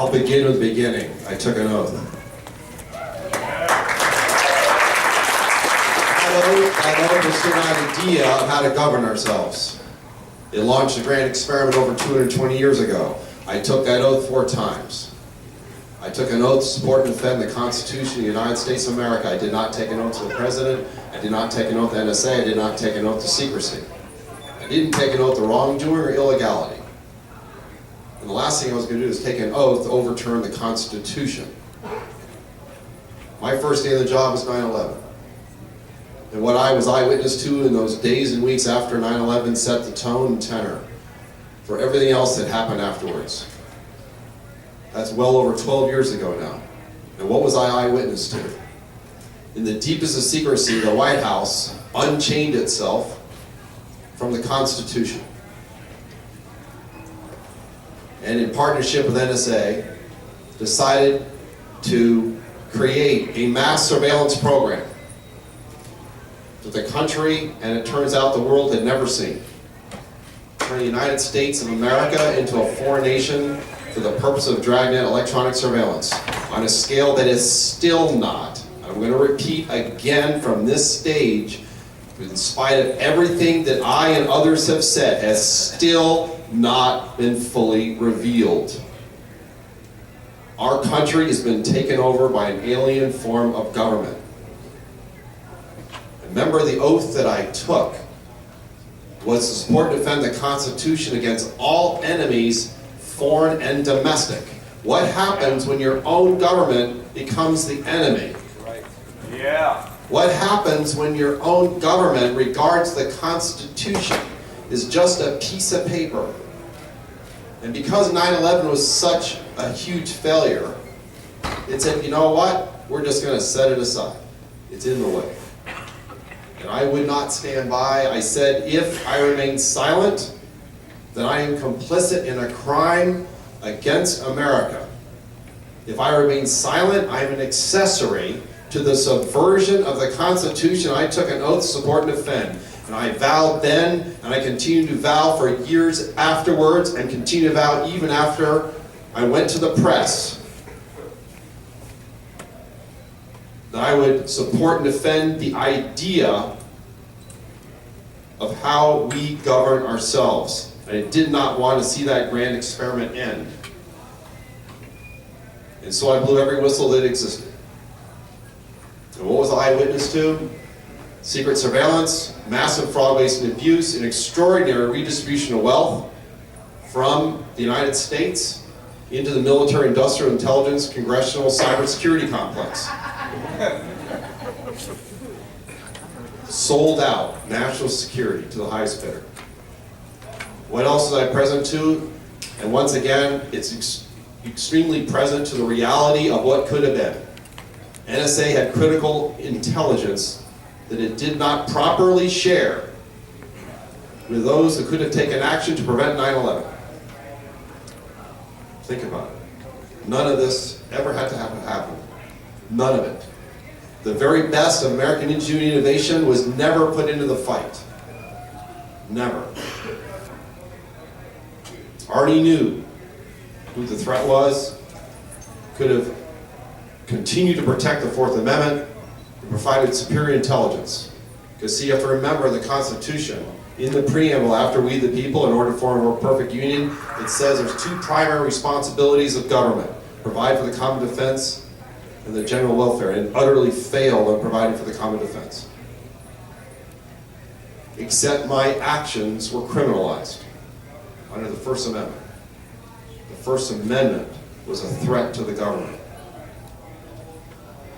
I'll begin with the beginning. I took an oath. That oath was an idea of how to govern ourselves. It launched a grand experiment over 220 years ago. I took that oath 4 times. I took an oath to support and defend the Constitution of the United States of America. I did not take an oath to the President. I did not take an oath to NSA. I did not take an oath to secrecy. I didn't take an oath to wrongdoing or illegality. And the last thing I was going to do is take an oath to overturn the Constitution. My first day on the job was 9/11. And what I was eyewitness to in those days and weeks after 9/11 set the tone and tenor for everything else that happened afterwards. That's well over 12 years ago now. And what was I eyewitness to? In the deepest of secrecy, the White House unchained itself from the Constitution. And in partnership with NSA, decided to create a mass surveillance program that the country, and it turns out the world, had never seen. Turn the United States of America into a foreign nation for the purpose of dragnet electronic surveillance on a scale that is still not, I'm going to repeat again from this stage, in spite of everything that I and others have said, has still not been fully revealed. Our country has been taken over by an alien form of government. Remember, the oath that I took was to support and defend the Constitution against all enemies, foreign and domestic. What happens when your own government becomes the enemy? Right. Yeah. What happens when your own government regards the Constitution as just a piece of paper? And because 9/11 was such a huge failure, it said, you know what? We're just going to set it aside. It's in the way. And I would not stand by. I said, if I remain silent, then I am complicit in a crime against America. If I remain silent, I am an accessory to the subversion of the Constitution I took an oath to support and defend. And I vowed then, and I continue to vow for years afterwards, and continue to vow even after I went to the press, that I would support and defend the idea of how we govern ourselves. I did not want to see that grand experiment end. And so I blew every whistle that existed. And what was I eyewitness to? Secret surveillance, massive fraud, waste, and abuse, an extraordinary redistribution of wealth from the United States into the military, industrial, intelligence, congressional, cybersecurity complex. Sold out national security to the highest bidder. What else is I present to? And once again, it's extremely present to the reality of what could have been. NSA had critical intelligence that it did not properly share with those who could have taken action to prevent 9/11. Think about it. None of this ever had to happen. None of it. The very best of American ingenuity and innovation was never put into the fight. Never. Already knew who the threat was, could have continued to protect the Fourth Amendment, and provided superior intelligence. Because see, you have to remember the Constitution, in the preamble, after we the people, in order to form a more perfect union, it says there's 2 primary responsibilities of government: provide for the common defense and the general welfare, and utterly failed on providing for the common defense. Except my actions were criminalized under the First Amendment. The First Amendment was a threat to the government.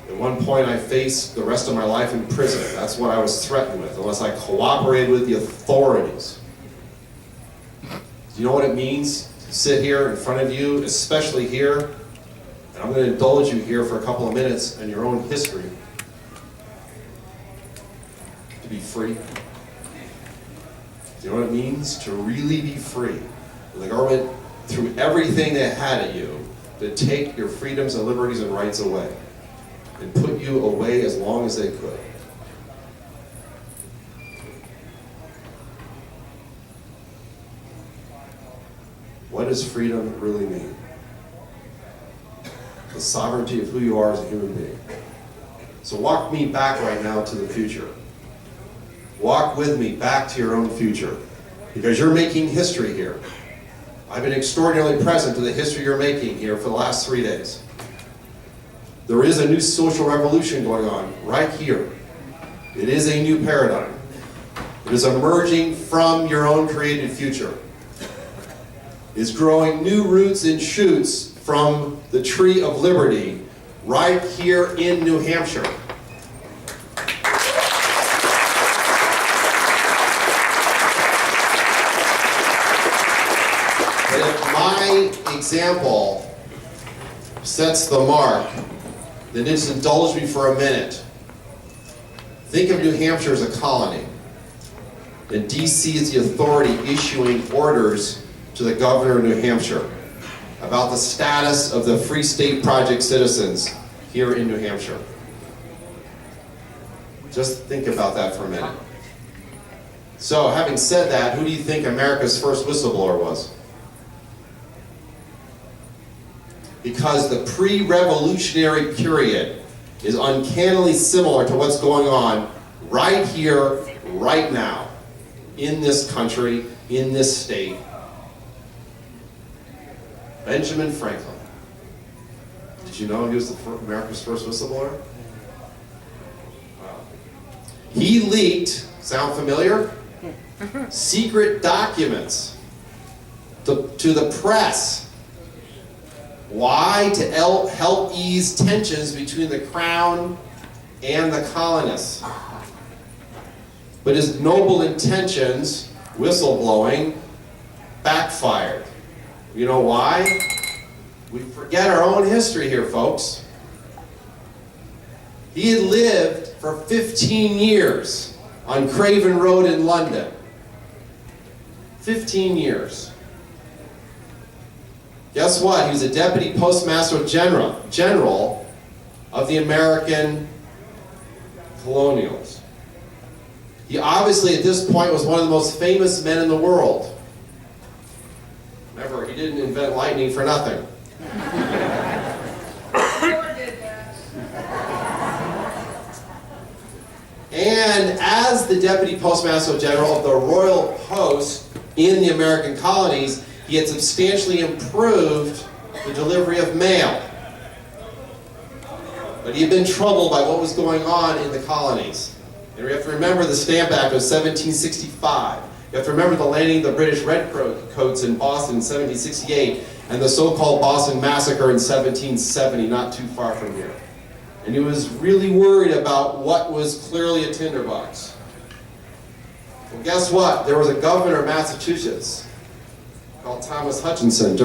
At one point I faced the rest of my life in prison. That's what I was threatened with, unless I cooperated with the authorities. Do you know what it means to sit here in front of you, especially here? And I'm going to indulge you here for a couple of minutes in your own history. To be free. Do you know what it means to really be free? The government threw everything they had at you to take your freedoms and liberties and rights away, and put you away as long as they could. What does freedom really mean? the sovereignty of who you are as a human being. So walk me back right now to the future. Walk with me back to your own future, because you're making history here. I've been extraordinarily present to the history you're making here for the last 3 days. There is a new social revolution going on right here. It is a new paradigm. It is emerging from your own created future. It is growing new roots and shoots from the tree of liberty right here in New Hampshire. But if my example sets the mark, then just indulge me for a minute. Think of New Hampshire as a colony, and DC is the authority issuing orders to the governor of New Hampshire about the status of the Free State Project citizens here in New Hampshire. Just think about that for a minute. So, having said that, who do you think America's first whistleblower was? Because the pre-revolutionary period is uncannily similar to what's going on right here, right now, in this country, in this state. Benjamin Franklin. Did you know he was America's first whistleblower? Wow. He leaked, sound familiar? Secret documents to the press. Why? To help ease tensions between the crown and the colonists. But his noble intentions, whistleblowing, backfired. You know why? We forget our own history here, folks. He had lived for 15 years on Craven Road in London. 15 years. Guess what? He was a Deputy Postmaster General of the American colonials. He obviously, at this point, was one of the most famous men in the world. Remember, he didn't invent lightning for nothing. And as the Deputy Postmaster General of the Royal Post in the American colonies, he had substantially improved the delivery of mail. But he had been troubled by what was going on in the colonies. And we have to remember the Stamp Act of 1765. You have to remember the landing of the British Redcoats in Boston in 1768 and the so-called Boston Massacre in 1770, not too far from here. And he was really worried about what was clearly a tinderbox. Well, guess what? There was a governor of Massachusetts called Thomas Hutchinson,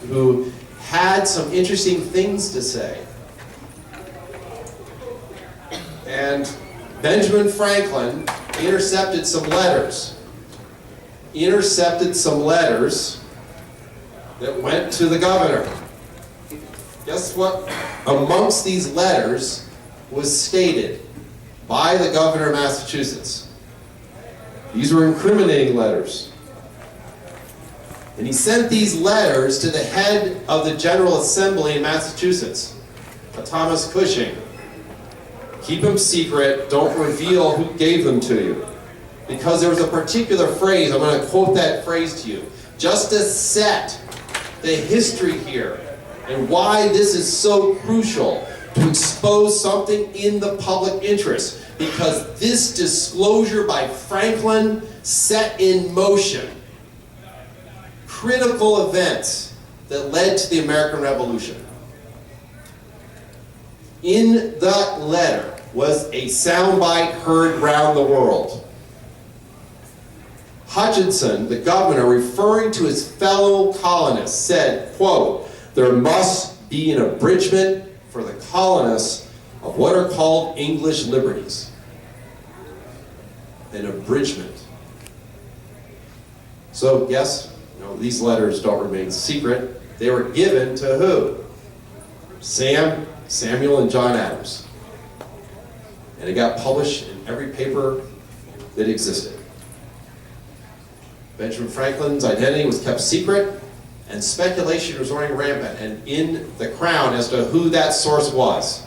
who had some interesting things to say. And Benjamin Franklin intercepted some letters that went to the governor. Guess what? Amongst these letters was stated by the governor of Massachusetts. These were incriminating letters. And he sent these letters to the head of the General Assembly in Massachusetts, Thomas Cushing. Keep them secret, don't reveal who gave them to you. Because there was a particular phrase, I'm going to quote that phrase to you, just to set the history here and why this is so crucial to expose something in the public interest. Because this disclosure by Franklin set in motion critical events that led to the American Revolution. In that letter was a soundbite heard round the world. Hutchinson, the governor, referring to his fellow colonists, said, quote, "There must be an abridgment for the colonists of what are called English liberties." An abridgment. So, yes, these letters don't remain secret. They were given to who? Samuel and John Adams. And it got published in every paper that existed. Benjamin Franklin's identity was kept secret, And speculation was running rampant and in the Crown as to who that source was.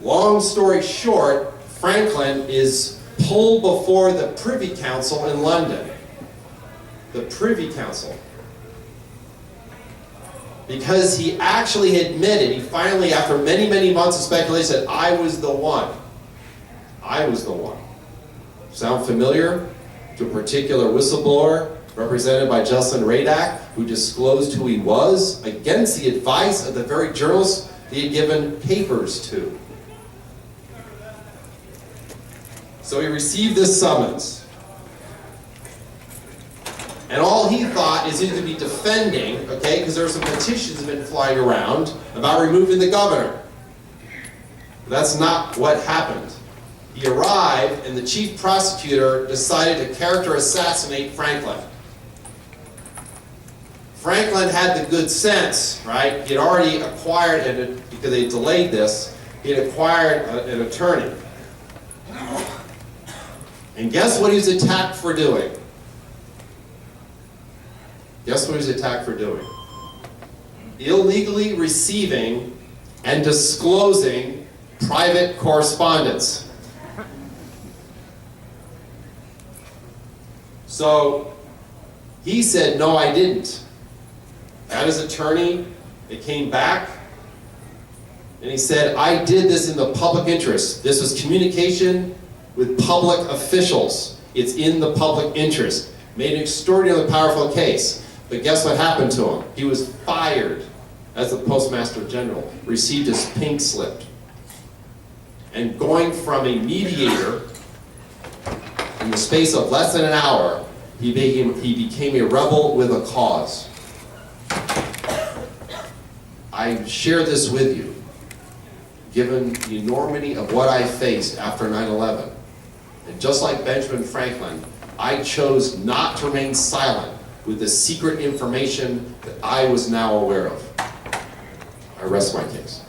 Long story short, Franklin is pulled before the Privy Council in London. The Privy Council. Because he actually admitted, he finally, after many, many months of speculation, said, I was the one. I was the one. Sound familiar to a particular whistleblower represented by Jesselyn Radack, who disclosed who he was against the advice of the very journalists he had given papers to. So he received this summons. And all he thought is he could be defending, okay, because there were some petitions that have been flying around about removing the governor. That's not what happened. He arrived and the chief prosecutor decided to character assassinate Franklin. Franklin had the good sense, right? He had already acquired, because they delayed this, he had acquired an attorney. And guess what he was attacked for doing? Guess what he was attacked for doing? Illegally receiving and disclosing private correspondence. So he said, no, I didn't. At his attorney, it came back, and he said, I did this in the public interest. This was communication with public officials. It's in the public interest. Made an extraordinarily powerful case. But guess what happened to him? He was fired as the Postmaster General, received his pink slip. And going from a mediator, in the space of less than an hour, he became a rebel with a cause. I share this with you, given the enormity of what I faced after 9/11. And just like Benjamin Franklin, I chose not to remain silent with the secret information that I was now aware of. I rest my case.